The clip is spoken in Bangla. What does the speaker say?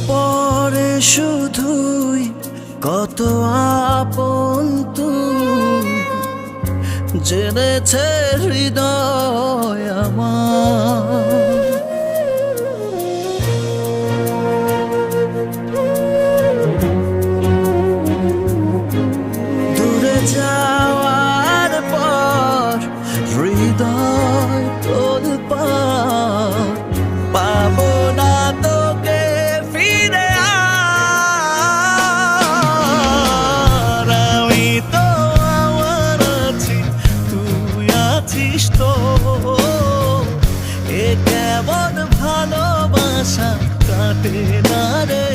পরে শুধুই কত আপন তুই জেনেছে হৃদয় আমার। দূরে যাওয়ার পর হৃদয় তোলপাড়, পাবো না তোকে ফিরে আর। আমি তো আমার আছি, তুই আছিস তো, এ কেমন ভালোবাসা কাটে না রে।